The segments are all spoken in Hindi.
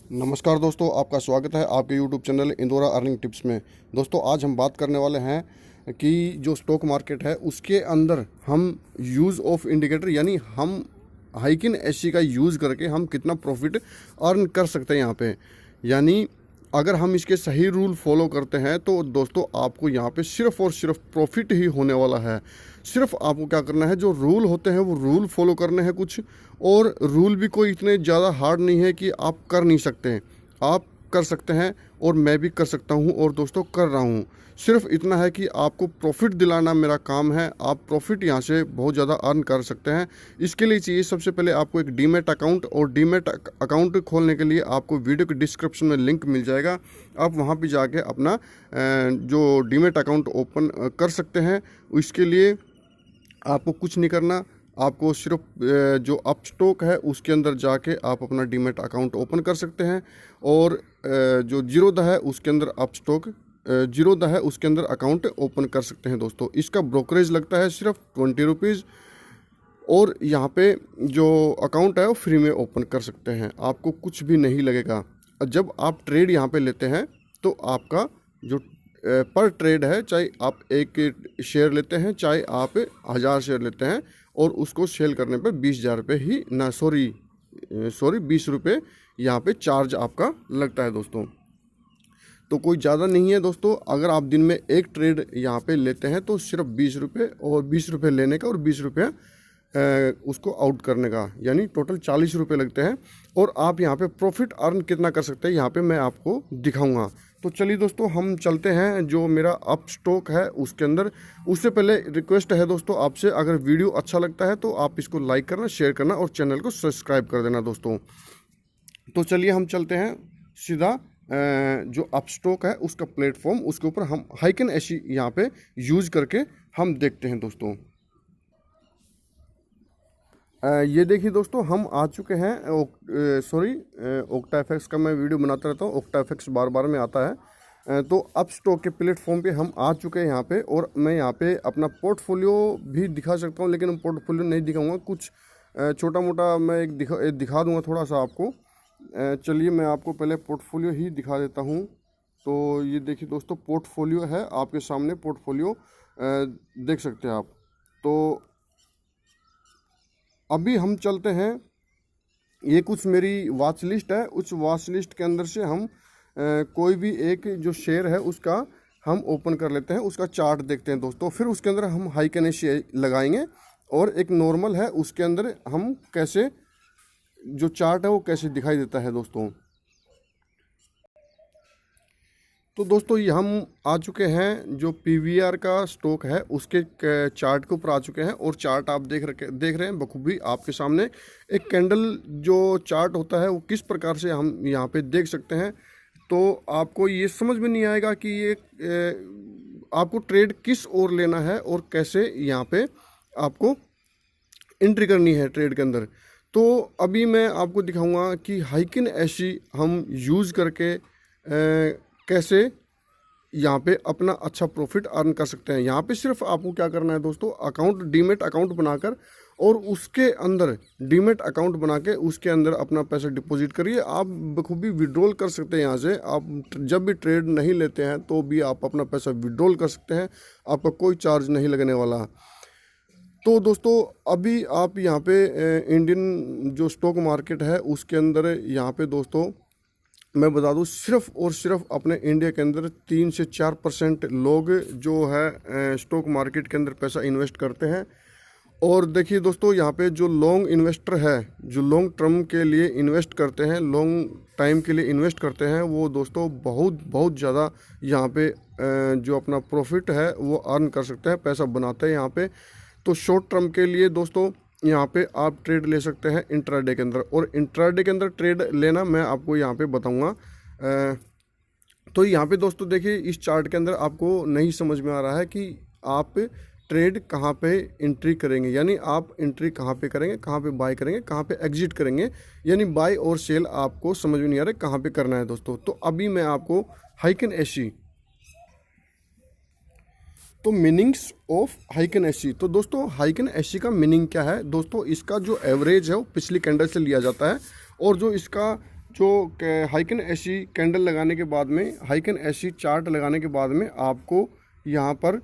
नमस्कार दोस्तों, आपका स्वागत है आपके YouTube channel Indora earning tips में। दोस्तों आज हम बात करने वाले हैं कि जो स्टॉक मार्केट है उसके अंदर हम यूज़ ऑफ इंडिकेटर यानी हम हाइकिन एससी का यूज़ करके हम कितना प्रॉफिट अर्न कर सकते हैं यहाँ पे। यानी अगर हम इसके सही रूल फॉलो करते हैं तो दोस्तों आपको यहाँ पे सिर्फ और सिर्फ प्रॉफिट ही होने वाला है। सिर्फ आपको क्या करना है, जो रूल होते हैं वो रूल फॉलो करने हैं कुछ, और रूल भी कोई इतने ज़्यादा हार्ड नहीं है कि आप कर नहीं सकते। आप कर सकते हैं और मैं भी कर सकता हूँ और दोस्तों कर रहा हूँ। सिर्फ इतना है कि आपको प्रॉफिट दिलाना मेरा काम है। आप प्रॉफिट यहाँ से बहुत ज़्यादा अर्न कर सकते हैं। इसके लिए चाहिए सबसे पहले आपको एक डीमैट अकाउंट, और डीमैट अकाउंट खोलने के लिए आपको वीडियो के डिस्क्रिप्शन में लिंक मिल जाएगा। आप वहाँ पे जाके अपना जो डीमैट अकाउंट ओपन कर सकते हैं। इसके लिए आपको कुछ नहीं करना, आपको सिर्फ जो अप स्टॉक है उसके अंदर जाके आप अपना डीमैट अकाउंट ओपन कर सकते हैं, और जो जीरोधा है उसके अंदर अप स्टॉक जीरोधा है उसके अंदर अकाउंट ओपन कर सकते हैं। दोस्तों इसका ब्रोकरेज लगता है सिर्फ 20 रुपीज़, और यहाँ पे जो अकाउंट है वो फ्री में ओपन कर सकते हैं, आपको कुछ भी नहीं लगेगा। जब आप ट्रेड यहाँ पे लेते हैं तो आपका जो पर ट्रेड है, चाहे आप एक शेयर लेते हैं चाहे आप 1000 शेयर लेते हैं, और उसको सेल करने पे 20,000 रुपये ही ना सॉरी 20 रुपये यहाँ पे चार्ज आपका लगता है दोस्तों। तो कोई ज़्यादा नहीं है दोस्तों। अगर आप दिन में एक ट्रेड यहाँ पे लेते हैं तो सिर्फ 20 रुपये, और 20 रुपये लेने का और 20 रुपये उसको आउट करने का, यानी टोटल 40 रुपये लगते हैं। और आप यहाँ पे प्रॉफिट अर्न कितना कर सकते हैं यहाँ पे मैं आपको दिखाऊंगा। तो चलिए दोस्तों हम चलते हैं जो मेरा अप स्टॉक है उसके अंदर। उससे पहले रिक्वेस्ट है दोस्तों आपसे, अगर वीडियो अच्छा लगता है तो आप इसको लाइक करना, शेयर करना और चैनल को सब्सक्राइब कर देना दोस्तों। तो चलिए हम चलते हैं सीधा जो अप स्टॉक है उसका प्लेटफॉर्म, उसके ऊपर हम हाइकन एसी यहाँ पे यूज़ करके हम देखते हैं दोस्तों। ये देखिए दोस्तों हम आ चुके हैं OctaFX का मैं वीडियो बनाता रहता हूँ, OctaFX बार बार में आता है। तो अप स्टॉक के प्लेटफॉर्म पे हम आ चुके हैं यहाँ पे, और मैं यहाँ पे अपना पोर्टफोलियो भी दिखा सकता हूँ, लेकिन पोर्टफोलियो नहीं दिखाऊंगा, कुछ छोटा मोटा मैं एक दिखा दूंगा थोड़ा सा आपको। चलिए मैं आपको पहले पोर्टफोलियो ही दिखा देता हूँ। तो ये देखिए दोस्तों पोर्टफोलियो है आपके सामने, पोर्टफोलियो देख सकते हैं आप। तो अभी हम चलते हैं, ये कुछ मेरी वॉच लिस्ट है, उस वॉच लिस्ट के अंदर से हम कोई भी एक जो शेयर है उसका हम ओपन कर लेते हैं, उसका चार्ट देखते हैं दोस्तों। फिर उसके अंदर हम हाइकन एसी लगाएंगे, और एक नॉर्मल है उसके अंदर हम कैसे जो चार्ट है वो कैसे दिखाई देता है दोस्तों। तो दोस्तों ये हम आ चुके हैं जो पीवीआर का स्टॉक है उसके चार्ट के ऊपर आ चुके हैं, और चार्ट आप देख रहे हैं बखूबी आपके सामने। एक कैंडल जो चार्ट होता है वो किस प्रकार से हम यहाँ पे देख सकते हैं। तो आपको ये समझ में नहीं आएगा कि ये आपको ट्रेड किस ओर लेना है और कैसे यहाँ पे आपको एंट्री करनी है ट्रेड के अंदर। तो अभी मैं आपको दिखाऊंगा कि हाइकिन एसी हम यूज़ करके कैसे यहाँ पे अपना अच्छा प्रॉफिट अर्न कर सकते हैं। यहाँ पे सिर्फ आपको क्या करना है दोस्तों, अकाउंट डीमैट अकाउंट बनाकर, और उसके अंदर डीमैट अकाउंट बना के उसके अंदर अपना पैसा डिपॉजिट करिए। आप बखूबी विड्रॉल कर सकते हैं यहाँ से। आप जब भी ट्रेड नहीं लेते हैं तो भी आप अपना पैसा विड्रॉल कर सकते हैं, आपका कोई चार्ज नहीं लगने वाला। तो दोस्तों अभी आप यहाँ पे इंडियन जो स्टॉक मार्केट है उसके अंदर यहाँ पे दोस्तों मैं बता दूँ, सिर्फ और सिर्फ अपने इंडिया के अंदर 3 से 4% लोग जो है स्टॉक मार्केट के अंदर पैसा इन्वेस्ट करते हैं। और देखिए दोस्तों यहाँ पे जो लॉन्ग इन्वेस्टर है, जो लॉन्ग टर्म के लिए इन्वेस्ट करते हैं, लॉन्ग टाइम के लिए इन्वेस्ट करते हैं, वो दोस्तों बहुत ज़्यादा यहाँ पे जो अपना प्रॉफिट है वो अर्न कर सकते हैं, पैसा बनाते हैं यहाँ पे। तो शॉर्ट टर्म के लिए दोस्तों यहाँ पे आप ट्रेड ले सकते हैं इंट्राडे के अंदर, और इंट्राडे के अंदर ट्रेड लेना मैं आपको यहाँ पे बताऊँगा। तो यहाँ पे दोस्तों देखिए इस चार्ट के अंदर आपको नहीं समझ में आ रहा है कि आप ट्रेड कहाँ पे एंट्री करेंगे, यानी आप एंट्री कहाँ पे करेंगे, कहाँ पे बाय करेंगे, कहाँ पे एग्जिट करेंगे, यानी बाय और सेल आपको समझ में नहीं आ रहा है कहाँ पे करना है दोस्तों। तो अभी मैं आपको हाइकन एसी, तो मीनिंग्स ऑफ हाइकन एससी। तो दोस्तों हाइकन एससी का मीनिंग क्या है दोस्तों, इसका जो एवरेज है वो पिछली कैंडल से लिया जाता है, और जो इसका जो हाइकन एसी कैंडल लगाने के बाद में, हाइकन एसी चार्ट लगाने के बाद में आपको यहाँ पर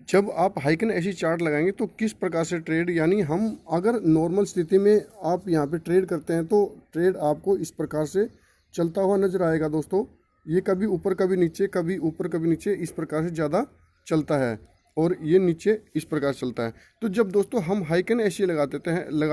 जब आप हाइकन एसी चार्ट लगाएंगे तो किस प्रकार से ट्रेड, यानी हम अगर नॉर्मल स्थिति में आप यहाँ पे ट्रेड करते हैं तो ट्रेड आपको इस प्रकार से चलता हुआ नजर आएगा दोस्तों। ये कभी ऊपर कभी नीचे, कभी ऊपर कभी नीचे, इस प्रकार से ज़्यादा चलता है और ये नीचे इस प्रकार चलता है। तो जब दोस्तों हम हाइकन एसी लगा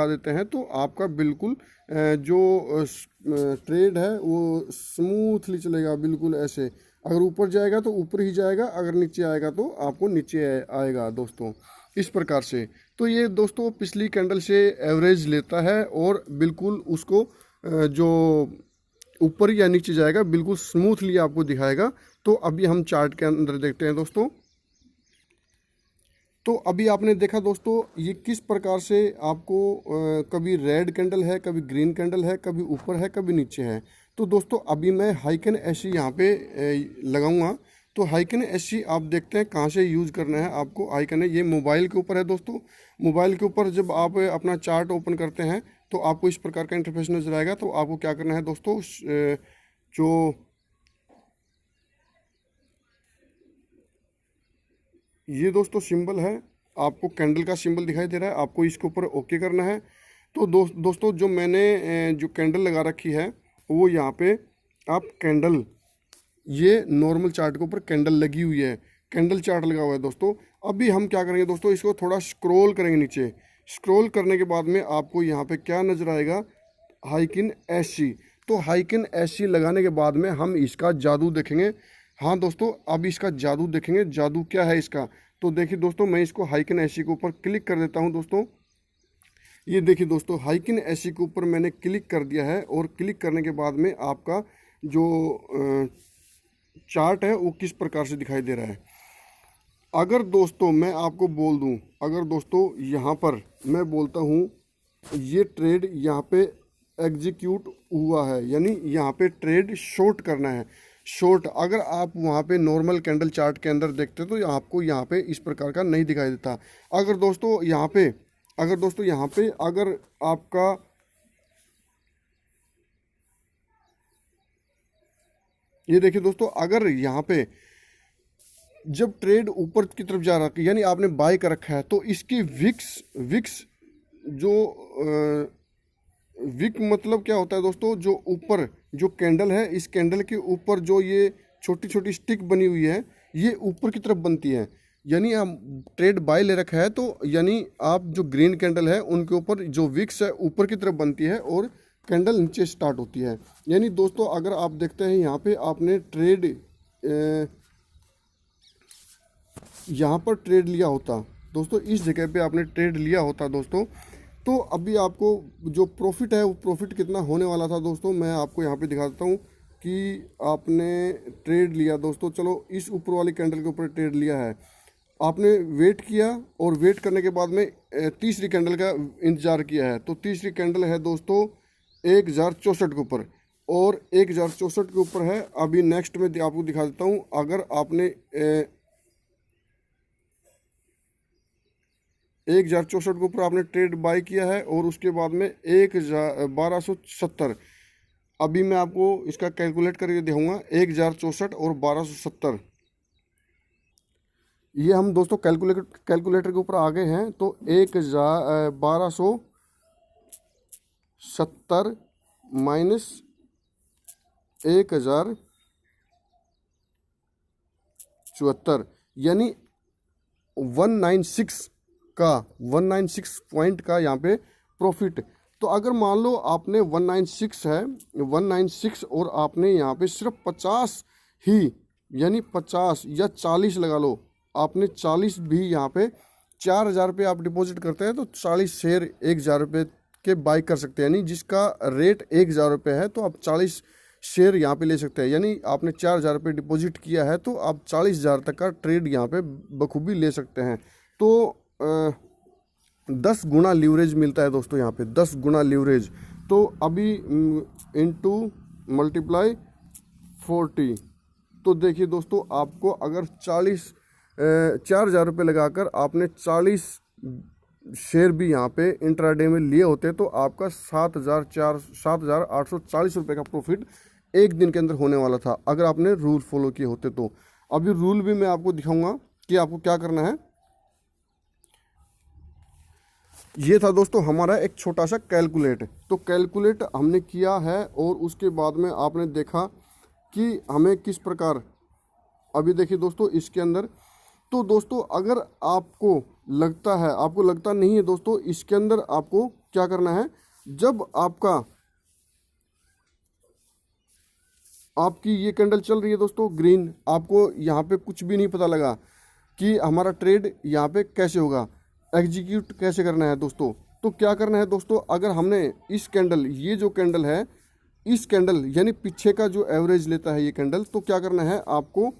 देते हैं तो आपका बिल्कुल जो ट्रेड है वो स्मूथली चलेगा, बिल्कुल ऐसे। अगर ऊपर जाएगा तो ऊपर ही जाएगा, अगर नीचे आएगा तो आपको नीचे आएगा दोस्तों, इस प्रकार से। तो ये दोस्तों पिछली कैंडल से एवरेज लेता है और बिल्कुल उसको जो ऊपर या नीचे जाएगा बिल्कुल स्मूथली आपको दिखाएगा। तो अभी हम चार्ट के अंदर देखते हैं दोस्तों। तो अभी आपने देखा दोस्तों ये किस प्रकार से आपको कभी रेड कैंडल है, कभी ग्रीन कैंडल है, कभी ऊपर है, कभी नीचे है। तो दोस्तों अभी मैं हाइकन एसी यहाँ पे लगाऊंगा। तो हाइकन एसी आप देखते हैं कहाँ से यूज़ करना है आपको। हाइकन है, ये मोबाइल के ऊपर है दोस्तों। मोबाइल के ऊपर जब आप अपना चार्ट ओपन करते हैं तो आपको इस प्रकार का इंटरफेस नजर आएगा। तो आपको क्या करना है दोस्तों, जो ये दोस्तों सिंबल है, आपको कैंडल का सिंबल दिखाई दे रहा है, आपको इसके ऊपर ओके करना है। तो दोस्तों जो मैंने जो कैंडल लगा रखी है वो यहाँ पे आप कैंडल, ये नॉर्मल चार्ट के ऊपर कैंडल लगी हुई है, कैंडल चार्ट लगा हुआ है दोस्तों। अभी हम क्या करेंगे दोस्तों, इसको थोड़ा स्क्रॉल करेंगे नीचे। स्क्रॉल करने के बाद में आपको यहाँ पे क्या नज़र आएगा, हाइकन एसी। तो हाइकन एसी लगाने के बाद में हम इसका जादू देखेंगे। हाँ दोस्तों, अब इसका जादू देखेंगे। जादू क्या है इसका, तो देखिए दोस्तों, मैं इसको हाइकन एसी के ऊपर क्लिक कर देता हूँ दोस्तों। ये देखिए दोस्तों, हाइकन एसी के ऊपर मैंने क्लिक कर दिया है और क्लिक करने के बाद में आपका जो चार्ट है वो किस प्रकार से दिखाई दे रहा है। अगर दोस्तों मैं आपको बोल दूं, अगर दोस्तों यहाँ पर मैं बोलता हूँ ये ट्रेड यहाँ पे एग्जीक्यूट हुआ है, यानी यहाँ पे ट्रेड शॉर्ट करना है, शॉर्ट। अगर आप वहाँ पे नॉर्मल कैंडल चार्ट के अंदर देखते तो आपको यहाँ पे इस प्रकार का नहीं दिखाई देता। अगर दोस्तों यहाँ पे अगर आपका ये देखिए दोस्तों, अगर यहाँ पे जब ट्रेड ऊपर की तरफ जा रहा है, यानी आपने बाय कर रखा है, तो इसकी विक्स जो विक मतलब क्या होता है दोस्तों, जो ऊपर जो कैंडल है, इस कैंडल के ऊपर जो ये छोटी छोटी स्टिक बनी हुई है, ये ऊपर की तरफ बनती है। यानी हम ट्रेड बाय ले रखा है तो यानी आप जो ग्रीन कैंडल है उनके ऊपर जो विक्स है ऊपर की तरफ बनती है और कैंडल नीचे स्टार्ट होती है। यानी दोस्तों अगर आप देखते हैं यहाँ पे आपने ट्रेड यहाँ पर ट्रेड लिया होता दोस्तों, इस जगह पे आपने ट्रेड लिया होता दोस्तों, तो अभी आपको जो प्रॉफिट है वो प्रॉफिट कितना होने वाला था दोस्तों, मैं आपको यहाँ पे दिखा देता हूँ कि आपने ट्रेड लिया दोस्तों। चलो इस ऊपर वाली कैंडल के ऊपर ट्रेड लिया है, आपने वेट किया और वेट करने के बाद में तीसरी कैंडल का इंतज़ार किया है। तो तीसरी कैंडल है दोस्तों 1064 के ऊपर, और 1064 के ऊपर है। अभी नेक्स्ट में आपको दिखा देता हूँ। अगर आपने 1064 के ऊपर आपने ट्रेड बाय किया है और उसके बाद में 1270, अभी मैं आपको इसका कैलकुलेट करके दिखाऊंगा। 1064 और 1270, ये हम दोस्तों कैलकुलेटर के ऊपर आ गए हैं। तो 1270 माइनस 1074, यानी 196 पॉइंट का यहाँ पे प्रॉफिट। तो अगर मान लो आपने 196 और आपने यहाँ पे सिर्फ 50 ही, यानी 50 या 40 लगा लो, आपने 40 भी यहाँ पे 4000 रुपये आप डिपॉजिट करते हैं तो 40 शेयर 1000 रुपये के बाई कर सकते हैं। यानी जिसका रेट 1000 रुपये है तो आप 40 शेयर यहाँ पे ले सकते हैं। यानी आपने 4000 रुपये डिपॉजिट किया है तो आप 40,000 तक का ट्रेड यहाँ पे बखूबी ले सकते हैं। तो 10 गुना लीवरेज मिलता है दोस्तों यहाँ पे, 10 गुना लीवरेज। तो अभी इंटू मल्टीप्लाई 40, तो देखिए दोस्तों आपको अगर 40,000 रुपये लगाकर आपने 40 शेयर भी यहाँ पे इंट्राडे में लिए होते तो आपका 7,840 रुपये का प्रॉफिट एक दिन के अंदर होने वाला था, अगर आपने रूल फॉलो किए होते तो। अभी रूल भी मैं आपको दिखाऊंगा कि आपको क्या करना है। ये था दोस्तों हमारा एक छोटा सा कैलकुलेट। तो कैलकुलेट हमने किया है और उसके बाद में आपने देखा कि हमें किस प्रकार, अभी देखिए दोस्तों इसके अंदर। तो दोस्तों अगर आपको लगता है, आपको लगता नहीं है दोस्तों, इसके अंदर आपको क्या करना है, जब आपकी ये कैंडल चल रही है दोस्तों ग्रीन, आपको यहाँ पे कुछ भी नहीं पता लगा कि हमारा ट्रेड यहाँ पे कैसे होगा, एग्जीक्यूट कैसे करना है दोस्तों। तो क्या करना है दोस्तों, अगर हमने इस कैंडल, ये जो कैंडल है, इस कैंडल यानी पीछे का जो एवरेज लेता है ये कैंडल, तो क्या करना है आपको,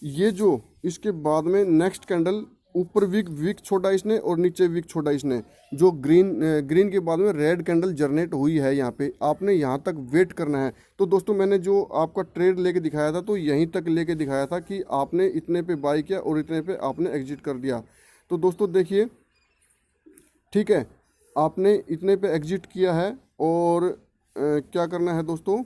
ये जो इसके बाद में नेक्स्ट कैंडल, ऊपर विक छोड़ा इसने और नीचे विक छोड़ा इसने, जो ग्रीन के बाद में रेड कैंडल जनरेट हुई है यहाँ पे, आपने यहाँ तक वेट करना है। तो दोस्तों मैंने जो आपका ट्रेड लेके दिखाया था तो यहीं तक लेके दिखाया था कि आपने इतने पे बाई किया और इतने पे आपने एग्जिट कर दिया। तो दोस्तों देखिए, ठीक है, आपने इतने पे एग्जिट किया है और क्या करना है दोस्तों,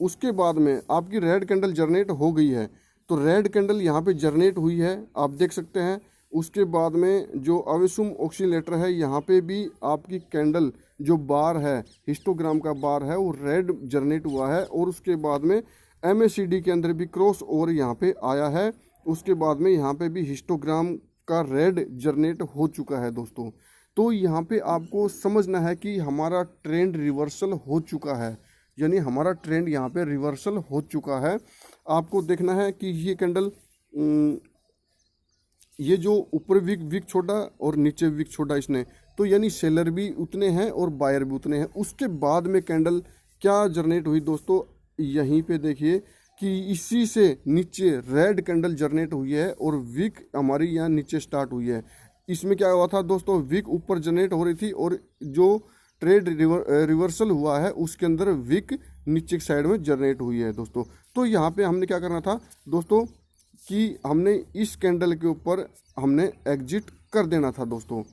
उसके बाद में आपकी रेड कैंडल जनरेट हो गई है। तो रेड कैंडल यहाँ पे जनरेट हुई है, आप देख सकते हैं। उसके बाद में जो अविसुम ऑक्सीलेटर है, यहाँ पे भी आपकी कैंडल जो बार है, हिस्टोग्राम का बार है, वो रेड जनरेट हुआ है। और उसके बाद में MACD के अंदर भी क्रॉस ओवर यहाँ पे आया है। उसके बाद में यहाँ पे भी हिस्टोग्राम का रेड जनरेट हो चुका है दोस्तों। तो यहाँ पे आपको समझना है कि हमारा ट्रेंड रिवर्सल हो चुका है, यानी हमारा ट्रेंड यहाँ पे रिवर्सल हो चुका है। आपको देखना है कि ये कैंडल, ये जो ऊपर विक छोड़ा और नीचे विक छोड़ा इसने, तो यानी सेलर भी उतने हैं और बायर भी उतने हैं। उसके बाद में कैंडल क्या जनरेट हुई दोस्तों, यहीं पे देखिए कि इसी से नीचे रेड कैंडल जनरेट हुई है और विक हमारी यहाँ नीचे स्टार्ट हुई है। इसमें क्या हुआ था दोस्तों, विक ऊपर जनरेट हो रही थी और जो ट्रेड रिवर्सल हुआ है उसके अंदर विक नीचे की साइड में जनरेट हुई है दोस्तों। तो यहाँ पे हमने क्या करना था दोस्तों कि हमने इस कैंडल के ऊपर हमने एग्जिट कर देना था दोस्तों।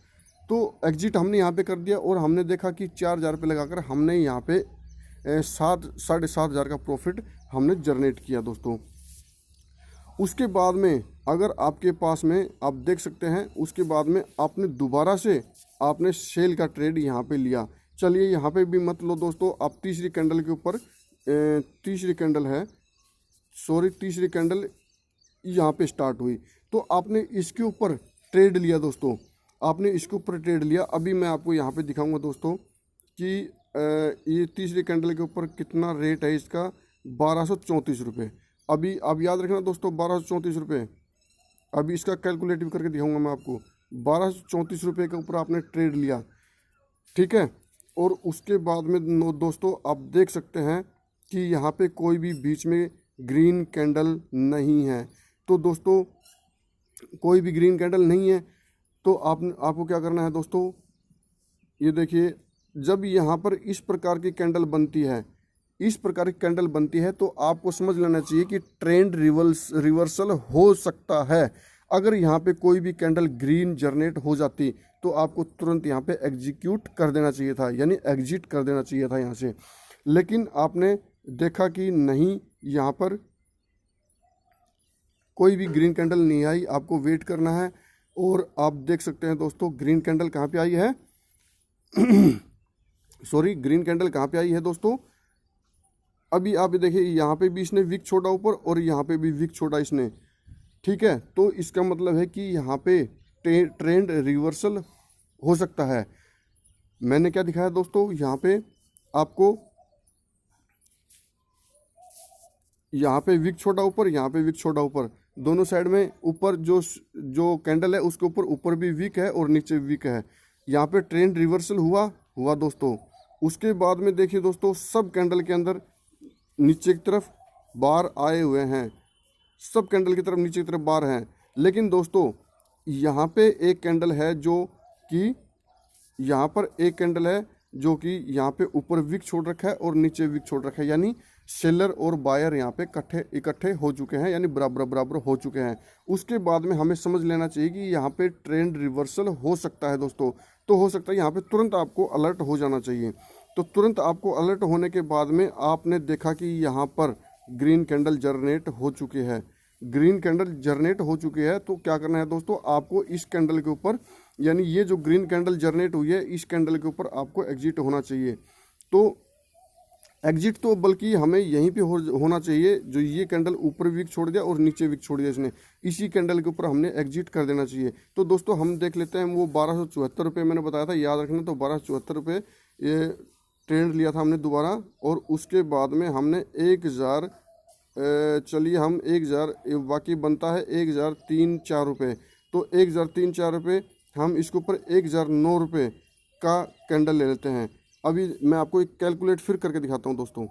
तो एग्जिट हमने यहाँ पे कर दिया और हमने देखा कि 4,000 पे लगाकर हमने यहाँ पे 7,500 का प्रॉफिट हमने जनरेट किया दोस्तों। उसके बाद में अगर आपके पास में, आप देख सकते हैं, उसके बाद में आपने दोबारा से आपने सेल का ट्रेड यहाँ पे लिया। चलिए यहाँ पे भी मत लो दोस्तों, आप तीसरी कैंडल के ऊपर, तीसरी कैंडल है, सॉरी तीसरी कैंडल यहाँ पे स्टार्ट हुई, तो आपने इसके ऊपर ट्रेड लिया दोस्तों, आपने इसके ऊपर ट्रेड लिया। अभी मैं आपको यहाँ पे दिखाऊंगा दोस्तों कि ये तीसरी कैंडल के ऊपर कितना रेट है इसका, 1234 रुपये। अभी आप याद रखना दोस्तों, 1234 रुपये। अभी इसका कैलकुलेटिव करके दिखाऊंगा मैं आपको। 1234 रुपये के ऊपर आपने ट्रेड लिया, ठीक है। और उसके बाद में दोस्तों आप देख सकते हैं कि यहाँ पे कोई भी बीच में ग्रीन कैंडल नहीं है। तो दोस्तों कोई भी ग्रीन कैंडल नहीं है तो आपको क्या करना है दोस्तों, ये देखिए, जब यहाँ पर इस प्रकार की कैंडल बनती है, इस प्रकार की कैंडल बनती है, तो आपको समझ लेना चाहिए कि ट्रेंड रिवर्सल हो सकता है। अगर यहाँ पे कोई भी कैंडल ग्रीन जनरेट हो जाती तो आपको तुरंत यहाँ पे एग्जीक्यूट कर देना चाहिए था, यानी एग्जिट कर देना चाहिए था यहाँ से। लेकिन आपने देखा कि नहीं, यहाँ पर कोई भी ग्रीन कैंडल नहीं आई, आपको वेट करना है। और आप देख सकते हैं दोस्तों ग्रीन कैंडल कहाँ पे आई है सॉरी, ग्रीन कैंडल कहाँ पे आई है दोस्तों, अभी आप देखिए यहाँ पे भी इसने विक छोड़ा ऊपर और यहाँ पे भी विक छोड़ा इसने, ठीक है। तो इसका मतलब है कि यहाँ पे ट्रेंड रिवर्सल हो सकता है। मैंने क्या दिखाया दोस्तों, यहाँ पे आपको, यहाँ पे विक छोड़ा ऊपर, यहाँ पे विक छोड़ा ऊपर, दोनों साइड में ऊपर जो कैंडल है उसके ऊपर भी विक है और नीचे विक है। यहाँ पे ट्रेंड रिवर्सल हुआ दोस्तों। उसके बाद में देखिए दोस्तों, सब कैंडल के अंदर नीचे की तरफ बार आए हुए हैं, सब कैंडल की तरफ नीचे की तरफ बार हैं। लेकिन दोस्तों यहाँ पे एक कैंडल है जो कि, यहाँ पर एक कैंडल है जो कि यहाँ पे ऊपर विक छोड़ रखा है और नीचे विक छोड़ रखा है, यानी सेलर और बायर यहाँ पे इकट्ठे हो चुके हैं, यानी बराबर बराबर हो चुके हैं। उसके बाद में हमें समझ लेना चाहिए कि यहाँ पे ट्रेंड रिवर्सल हो सकता है दोस्तों। तो हो सकता है यहाँ पे तुरंत आपको अलर्ट हो जाना चाहिए। तो तुरंत आपको अलर्ट होने के बाद में आपने देखा कि यहाँ पर ग्रीन कैंडल जनरेट हो चुके हैं, ग्रीन कैंडल जनरेट हो चुकी है। तो क्या करना है दोस्तों, आपको इस कैंडल के ऊपर, यानी ये जो ग्रीन कैंडल जनरेट हुई है इस कैंडल के ऊपर आपको एग्जिट होना चाहिए। तो एग्जिट तो बल्कि हमें यहीं पे होना चाहिए, जो ये कैंडल ऊपर विक छोड़ दिया और नीचे विक छोड़ दिया इसने, इसी कैंडल के ऊपर हमने एग्जिट कर देना चाहिए। तो दोस्तों हम देख लेते हैं, वो 1274 रुपये मैंने बताया था, याद रखना। तो 1274 रुपये ये ट्रेड लिया था हमने दोबारा, और उसके बाद में हमने 1000, चलिए हम 1000, बाकी बनता है 1003-4 रुपये। तो 1003-4 रुपये हम इसके ऊपर 1009 रुपये का कैंडल ले लेते हैं। अभी मैं आपको एक कैलकुलेट फिर करके दिखाता हूँ दोस्तों।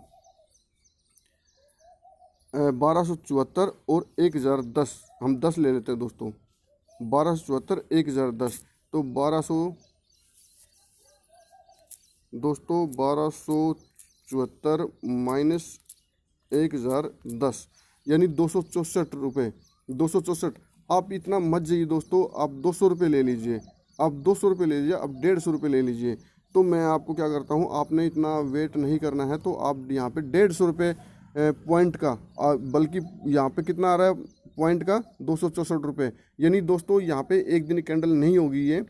1274 और 1010, हम 10 ले लेते हैं दोस्तों। 1274 1010, तो 1274 माइनस 1010 यानी 264 रुपये। 264, आप इतना मत जाइए दोस्तों, आप 200 रुपये ले लीजिए, आप 200 रुपये ले लीजिए, आप 150 रुपये ले लीजिए। तो मैं आपको क्या करता हूँ, आपने इतना वेट नहीं करना है, तो आप यहाँ पे 150 रुपये पॉइंट का, बल्कि यहाँ पे कितना आ रहा है पॉइंट का, 264 रुपये। यानी दोस्तों यहाँ पे एक दिन कैंडल नहीं होगी, ये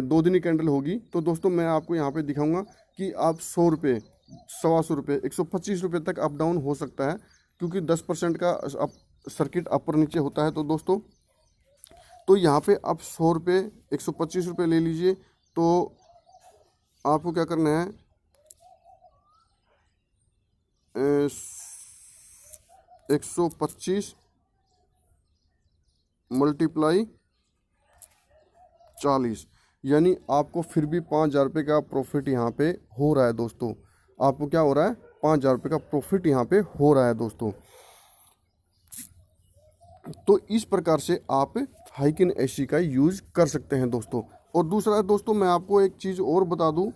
2 दिन कैंडल होगी। तो दोस्तों मैं आपको यहाँ पे दिखाऊंगा कि आप 100 रुपये, 125 रुपये, 125 रुपये तक अप डाउन हो सकता है, क्योंकि 10% का सर्किट अपर नीचे होता है। तो दोस्तों तो यहाँ पे आप 100 रुपये, 125 रुपये ले लीजिए। तो आपको क्या करना है, 125 मल्टीप्लाई 40, यानी आपको फिर भी 5000 रुपये का प्रॉफिट यहाँ पे हो रहा है दोस्तों। आपको क्या हो रहा है, 5000 रुपये का प्रॉफिट यहाँ पे हो रहा है दोस्तों। तो इस प्रकार से आप हाइकिन एससी का यूज कर सकते हैं दोस्तों। और दूसरा दोस्तों मैं आपको एक चीज़ और बता दूं